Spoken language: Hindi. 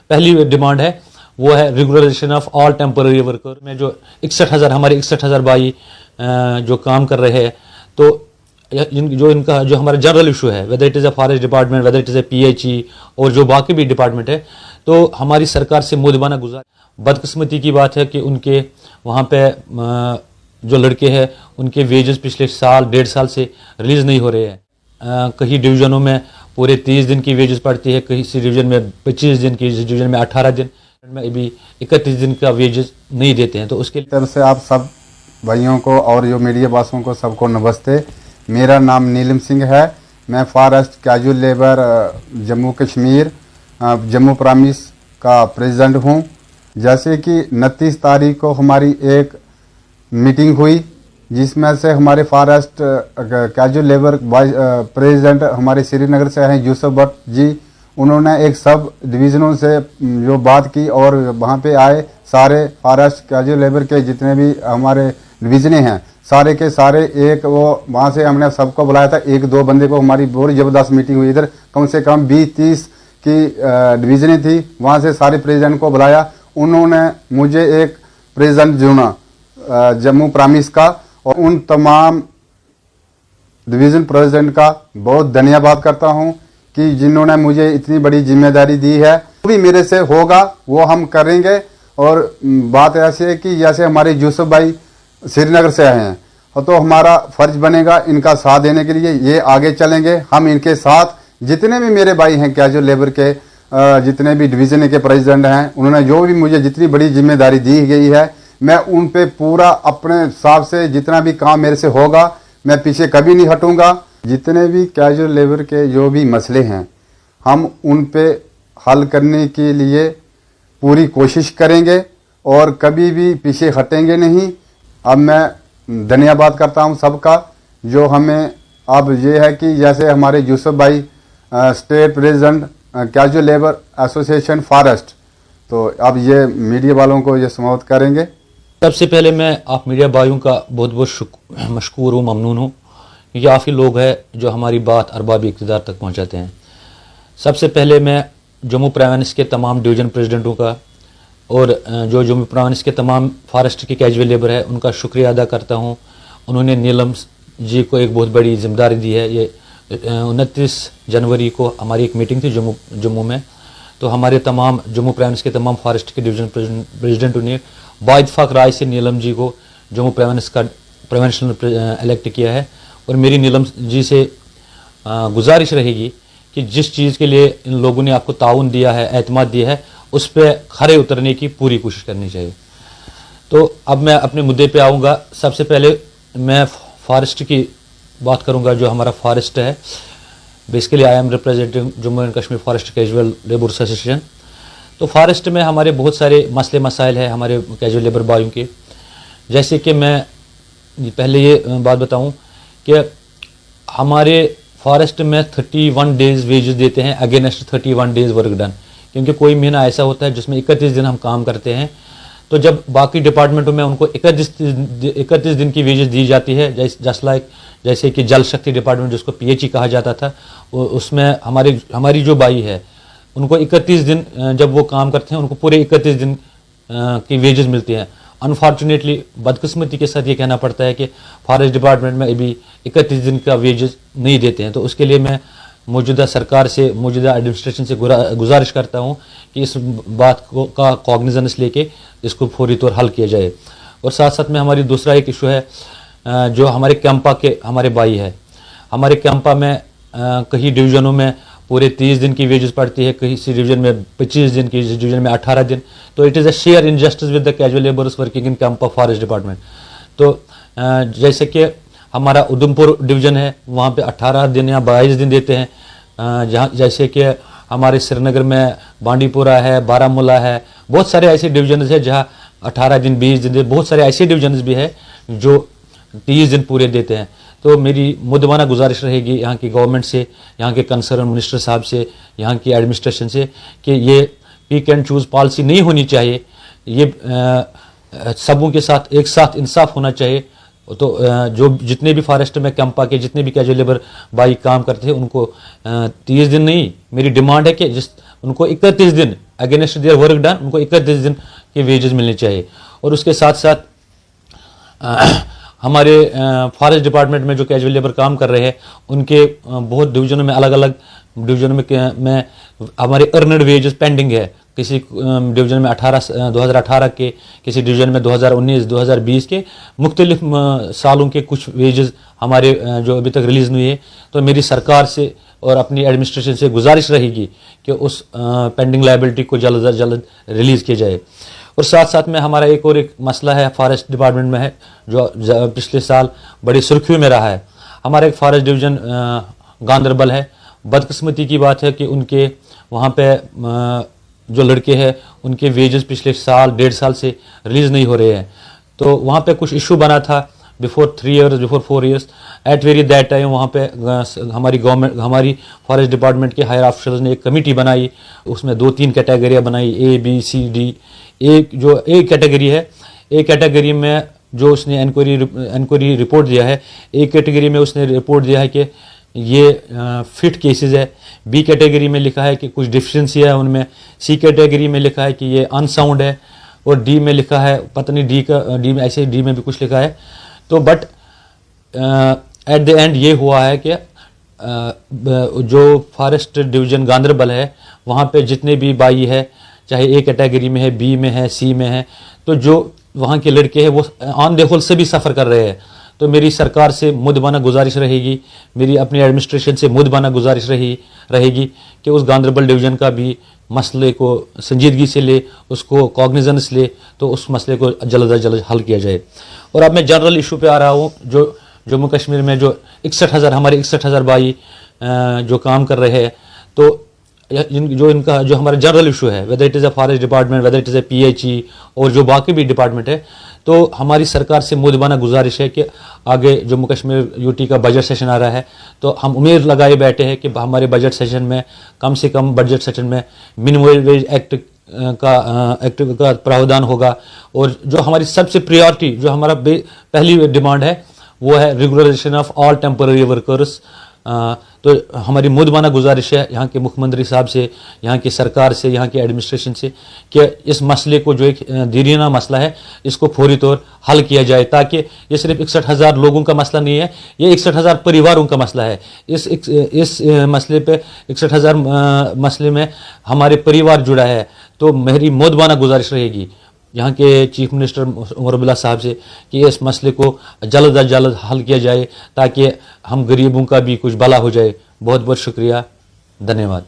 पहली डिमांड है वो है regularization of all temporary worker में जो 61,000 हमारे 61,000 भाई जो काम कर रहे हैं। तो इनका जो हमारा जनरल इशू है, whether it is a forest department, whether it is a PHE और जो बाकी भी डिपार्टमेंट है, तो हमारी सरकार से मुद्दबाना बदकिस्मती की बात है कि उनके वहाँ पे जो लड़के हैं उनके वेजेस पिछले साल 1.5 साल से रिलीज़ नहीं हो रहे हैं। कई डिवीज़नों में पूरे 30 दिन की वेजेस पड़ती है, किसी डिवीज़न में 25 दिन, किसी डिवीज़न में 18 दिन में अभी 31 दिन का वेजेस नहीं देते हैं। तो उसके तरफ से आप सब भाइयों को और जो मीडिया वासियों को सबको नमस्ते। मेरा नाम नीलम सिंह है। मैं forest casual labour Jammu Kashmir Jammu promise का प्रेसिडेंट हूँ। जैसे कि 29 तारीख को हमारी एक मीटिंग हुई जिसमें से हमारे फॉरेस्ट कैजुअल लेबर प्रेसिडेंट हमारे श्रीनगर से हैं यूसुफ भट्ट जी, उन्होंने एक सब डिवीज़नों से जो बात की और वहाँ पे आए सारे फॉरेस्ट कैजुअल लेबर के जितने भी हमारे डिवीज़नें हैं सारे के सारे एक वो वहाँ से हमने सबको बुलाया था। 1-2 बंदे को हमारी बहुत ज़बरदस्त मीटिंग हुई। इधर कम से कम 20-30 की डिवीज़नें थी, वहाँ से सारे प्रेसिडेंट को बुलाया। उन्होंने मुझे एक प्रेसिडेंट चुना जम्मू प्रॉमिस का, और उन तमाम डिवीज़न प्रेसिडेंट का बहुत धन्यवाद करता हूँ कि जिन्होंने मुझे इतनी बड़ी जिम्मेदारी दी है। जो भी मेरे से होगा वो हम करेंगे। और बात ऐसी है कि जैसे हमारे यूसुफ भाई श्रीनगर से आए हैं तो हमारा फर्ज बनेगा इनका साथ देने के लिए। ये आगे चलेंगे, हम इनके साथ जितने भी मेरे भाई हैं कैजुअल लेबर के जितने भी डिवीज़न के प्रेसिडेंट हैं, उन्होंने जो भी मुझे जितनी बड़ी जिम्मेदारी दी गई है मैं उन पे पूरा अपने हिसाब से जितना भी काम मेरे से होगा मैं पीछे कभी नहीं हटूंगा। जितने भी कैजुअल लेबर के जो भी मसले हैं हम उन पे हल करने के लिए पूरी कोशिश करेंगे और कभी भी पीछे हटेंगे नहीं। अब मैं धन्यवाद करता हूं सबका जो हमें अब ये है कि जैसे हमारे यूसुफ भाई state president casual labour association forest, तो अब ये मीडिया वालों को ये समाप्त करेंगे। सबसे पहले मैं आप मीडिया भाइयों का बहुत बहुत मशकूर हूँ, ममनून हूँ, क्योंकि काफ़ी लोग हैं जो हमारी बात अरबाब इक़्तिदार तक पहुँचाते हैं। सबसे पहले मैं जम्मू प्रोविंस के तमाम डिवीज़न प्रेसिडेंटों का और जो जम्मू प्रोविंस के तमाम फॉरेस्ट के कैजुअल लेबर है उनका शुक्रिया अदा करता हूँ। उन्होंने नीलम जी को एक बहुत बड़ी जिम्मेदारी दी है। ये 29 जनवरी को हमारी एक मीटिंग थी जम्मू में, तो हमारे तमाम जम्मू प्रोविंस के तमाम फॉरेस्ट के डिवीज़न प्रेसिडेंटों ने बाइतफाक राय से नीलम जी को जम्मू प्रोविंस का प्रोविंशियल इलेक्ट किया है। और मेरी नीलम जी से गुजारिश रहेगी कि जिस चीज़ के लिए इन लोगों ने आपको ताउन दिया है, एतमाद दिया है, उस पर खरे उतरने की पूरी कोशिश करनी चाहिए। तो अब मैं अपने मुद्दे पे आऊँगा। सबसे पहले मैं फॉरेस्ट की बात करूँगा। जो हमारा फॉरेस्ट है, basically I am representing Jammu and Kashmir forest casual labour association. तो फॉरेस्ट में हमारे बहुत सारे मसले मसाइल हैं हमारे कैजुअल लेबर भाइयों के। जैसे कि मैं पहले ये बात बताऊं कि हमारे फॉरेस्ट में 31 डेज़ वेजेस देते हैं अगेंस्ट 31 डेज़ वर्क डन, क्योंकि कोई महीना ऐसा होता है जिसमें 31 दिन हम काम करते हैं। तो जब बाकी डिपार्टमेंटों में उनको 31 दिन की वेजेस दी जाती है, जैसे कि जल शक्ति डिपार्टमेंट जिसको PHE कहा जाता था, उसमें हमारी जो भाई है उनको 31 दिन जब वो काम करते हैं उनको पूरे 31 दिन की वेजेस मिलती हैं। अनफॉर्चुनेटली बदकिस्मती के साथ ये कहना पड़ता है कि फॉरेस्ट डिपार्टमेंट में अभी 31 दिन का वेजेस नहीं देते हैं। तो उसके लिए मैं मौजूदा सरकार से, मौजूदा एडमिनिस्ट्रेशन से गुजारिश करता हूँ कि इस बात को का कॉग्निजेंस लेके इसको फौरी तौर हल किया जाए। और साथ साथ में हमारी दूसरा एक इशू है जो हमारे कैंपा के हमारे भाई है। हमारे कैंपा में कई डिवीज़नों में पूरे 30 दिन की वेजेस पड़ती है, किसी डिवीज़न में 25 दिन, किसी डिवीज़न में 18 दिन। तो it is a share injustice with the casual labours working in Campa forest department. तो जैसे कि हमारा उधमपुर डिवीज़न है, वहाँ पे 18 दिन या 22 दिन देते हैं। जहाँ जैसे कि हमारे श्रीनगर में बांडीपुरा है, बारामूला है, बहुत सारे ऐसे डिवीजन है जहाँ 18 दिन 20 दिन, बहुत सारे ऐसे डिवीजन भी है जो 30 दिन पूरे देते हैं। तो मेरी मुद्दबाना गुजारिश रहेगी यहाँ की गवर्नमेंट से, यहाँ के कंसर्न मिनिस्टर साहब से, यहाँ की एडमिनिस्ट्रेशन से कि ये पिक एंड चूज़ पॉलिसी नहीं होनी चाहिए। ये सबों के साथ एक साथ इंसाफ होना चाहिए। तो जो जितने भी फॉरेस्ट में कैंपा के जितने भी कैजुअल लेबर भाई काम करते हैं उनको 30 दिन नहीं, मेरी डिमांड है कि उनको 31 दिन अगेंस्ट देयर वर्क डन उनको 31 दिन के वेजेस मिलने चाहिए। और उसके साथ साथ हमारे फॉरेस्ट डिपार्टमेंट में जो कैजुअल लेबर काम कर रहे हैं उनके बहुत डिवीजनों में अलग अलग डिवीजनों में हमारे अर्नड वेजेस पेंडिंग है। किसी डिवीजन में 2018 के, किसी डिवीजन में 2019 2020 के मुख्तलिफ सालों के कुछ वेजेस हमारे जो अभी तक रिलीज़ नहीं हुए। तो मेरी सरकार से और अपनी एडमिनिस्ट्रेशन से गुजारिश रहेगी कि उस पेंडिंग लायबिलिटी को जल्द अज जल्द रिलीज़ किया जाए। और साथ साथ में हमारा एक मसला है फॉरेस्ट डिपार्टमेंट में है जो पिछले साल बड़ी सुर्खियों में रहा है। हमारा एक फॉरेस्ट डिवीज़न गांदरबल है। बदकिस्मती की बात है कि उनके वहाँ पे जो लड़के हैं उनके वेजेस पिछले साल 1.5 साल से रिलीज़ नहीं हो रहे हैं। तो वहाँ पे कुछ इशू बना था before 3 years before 4 years at very that time. वहाँ पे हमारी गवर्नमेंट, हमारी फॉरेस्ट डिपार्टमेंट के हायर ऑफिसर्स ने एक कमेटी बनाई, उसमें 2-3 कैटेगरियाँ बनाई, A B C D। जो ए कैटेगरी है, ए कैटेगरी में जो उसने इंक्वायरी रिपोर्ट दिया है, ए कैटेगरी में उसने रिपोर्ट दिया है कि ये फिट केसेस है। बी कैटेगरी में लिखा है कि कुछ डिफिशिएंसी है उनमें। सी कैटेगरी में लिखा है कि ये अनसाउंड है। और डी में लिखा है, पता नहीं डी में ऐसे डी में भी कुछ लिखा है। तो बट एट द एंड ये हुआ है कि जो फॉरेस्ट डिवीजन गांदरबल है वहाँ पे जितने भी बाई है, चाहे ए कैटेगरी में है, बी में है, सी में है, तो जो वहाँ के लड़के हैं वो ऑन द होल से भी सफ़र कर रहे हैं। तो मेरी सरकार से मुदबाना गुजारिश रहेगी, मेरी अपनी एडमिनिस्ट्रेशन से मुदबाना गुजारिश रहेगी कि उस गांदरबल डिवीज़न का भी मसले को संजीदगी से ले, उसको कॉग्निजेंस ले, तो उस मसले को जल्द अज जल्द हल किया जाए। और अब मैं जनरल इशू पे आ रहा हूँ। जो जम्मू कश्मीर में जो 61,000 हमारे 61,000 भाई जो काम कर रहे हैं, तो जो हमारा जनरल इशू है, whether it is a forest department, whether it is a PHE और जो बाकी भी डिपार्टमेंट है, तो हमारी सरकार से मुदबाना गुजारिश है कि आगे जम्मू कश्मीर UT का बजट सेशन आ रहा है, तो हम उम्मीद लगाए बैठे हैं कि हमारे बजट सेशन में कम से कम बजट सेशन में मिनिमम वेज एक्ट का प्रावधान होगा। और जो हमारी सबसे प्रायोरिटी, जो हमारा पहली डिमांड है, वो है regularization of all temporary workers. तो हमारी मुदबाना गुजारिश है यहाँ के मुख्यमंत्री साहब से, यहाँ की सरकार से, यहाँ की एडमिनिस्ट्रेशन से कि इस मसले को, जो एक दीरीना मसला है, इसको फौरी तौर हल किया जाए, ताकि ये सिर्फ 61,000 लोगों का मसला नहीं है, ये 61,000 परिवारों का मसला है। इस मसले पे 61,000 मसले में हमारे परिवार जुड़ा है। तो मेरी मुदबाना गुजारिश रहेगी यहाँ के चीफ मिनिस्टर उमर अब्दुल्ला साहब से कि इस मसले को जल्द अज जल्द हल किया जाए, ताकि हम गरीबों का भी कुछ भला हो जाए। बहुत बहुत शुक्रिया, धन्यवाद।